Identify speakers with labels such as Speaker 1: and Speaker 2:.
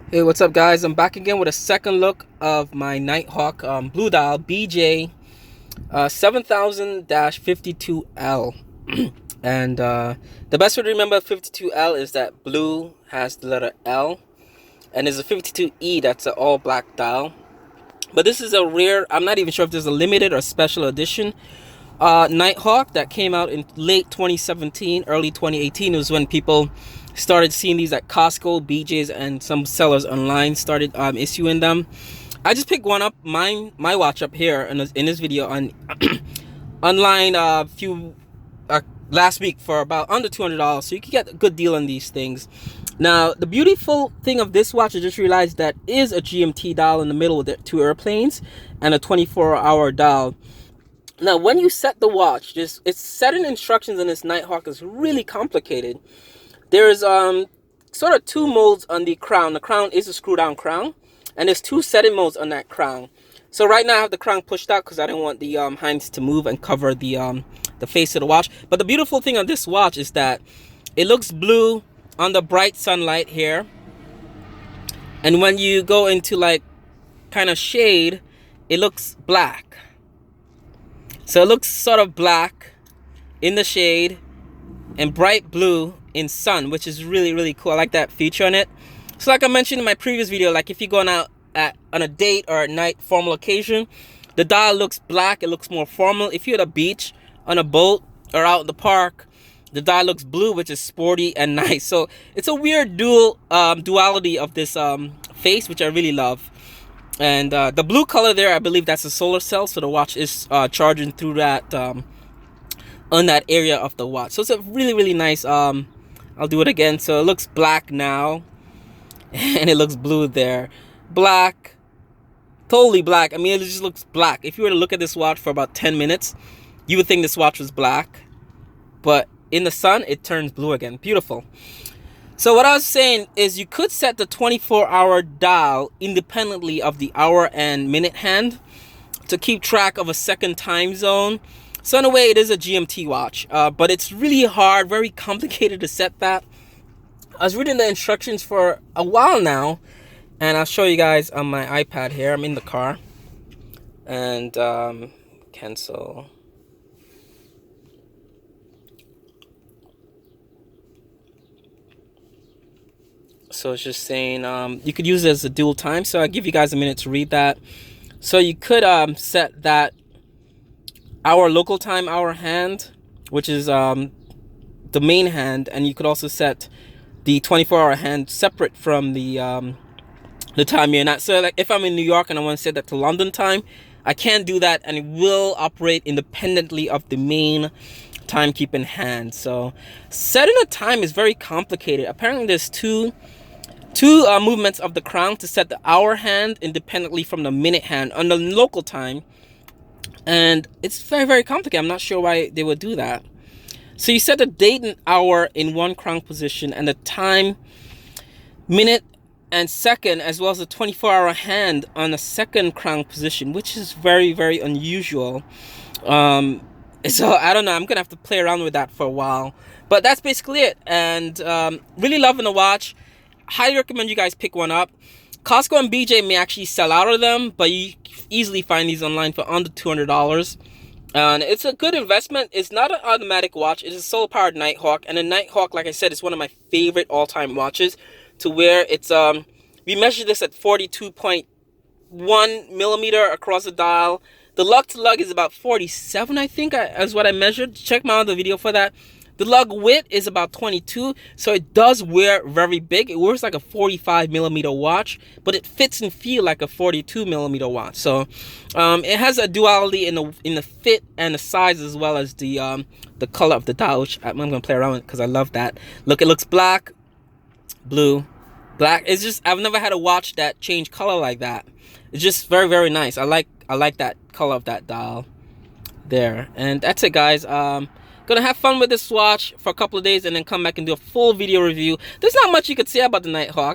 Speaker 1: Hey, what's up, guys? I'm back again with a second look of my Nighthawk blue dial BJ 7000-52L. And the best way to remember 52L is that blue has the letter L, and there's a 52E that's an all black dial. But this is a rare, I'm not even sure if there's a limited or special edition Nighthawk that came out in late 2017, early 2018. It was when people started seeing these at Costco, BJ's, and some sellers online started issuing them. I just picked one up, my watch up here in this video on online last week for about under $200, so you can get a good deal on these things. Now, the beautiful thing of this watch, I just realized that is a GMT dial in the middle with the two airplanes and a 24-hour dial. Now, when you set the watch, it's setting instructions in this Nighthawk is really complicated. There's sort of two modes on the crown. The crown is a screw down crown, and there's two setting modes on that crown. So right now I have the crown pushed out because I don't want the hinds to move and cover the face of the watch. But the beautiful thing on this watch is that it looks blue on the bright sunlight here, and when you go into like kind of shade, it looks black. So it looks sort of black in the shade and bright blue in sun, which is really, really cool. I like that feature on it. So like I mentioned in my previous video, like if you're going out on a date or a night formal occasion, the dial looks black. It looks more formal. If you're at a beach, on a boat, or out in the park, the dial looks blue, which is sporty and nice. So it's a weird duality of this face, which I really love. And the blue color there, I believe that's a solar cell, so the watch is charging through that on that area of the watch. So it's a really, really nice. I'll do it again. So it looks black now, and it looks blue there. Black, totally black. I mean, it just looks black. If you were to look at this watch for about 10 minutes, you would think this watch was black, but in the sun, it turns blue again. Beautiful. So what I was saying is you could set the 24-hour dial independently of the hour and minute hand to keep track of a second time zone. So in a way, it is a GMT watch, but it's really hard, very complicated to set that. I was reading the instructions for a while now, and I'll show you guys on my iPad here. I'm in the car, and cancel. So it's just saying you could use it as a dual time. So I'll give you guys a minute to read that. So you could set that hour local time, hour hand, which is the main hand, and you could also set the 24-hour hand separate from the time you're not. So like if I'm in New York and I want to set that to London time, I can do that, and it will operate independently of the main timekeeping hand. So setting a time is very complicated. Apparently there's two movements of the crown to set the hour hand independently from the minute hand on the local time, and it's very, very complicated. I'm not sure why they would do that. So you set the date and hour in one crown position, and the time, minute, and second, as well as the 24-hour hand on the second crown position, which is very, very unusual. So I don't know, I'm gonna have to play around with that for a while, but that's basically it. And really loving the watch. Highly recommend you guys pick one up. Costco and BJ may actually sell out of them, but you easily find these online for under $200. And it's a good investment. It's not an automatic watch. It's a solar powered Nighthawk, and a Nighthawk, like I said, is one of my favorite all-time watches. To where it's we measured this at 42.1 millimeter across the dial. The lug to lug is about 47, I think, is what I measured. Check my other video for that. The lug width is about 22, so it does wear very big. It wears like a 45 millimeter watch, but it fits and feel like a 42 millimeter watch. So it has a duality in the fit and the size, as well as the color of the dial, which I'm gonna play around with because I love that. Look, it looks black, blue, black. It's just, I've never had a watch that changed color like that. It's just very, very nice. I like that color of that dial there. And that's it, guys. Gonna have fun with this watch for a couple of days and then come back and do a full video review. There's not much you could say about the Nighthawk.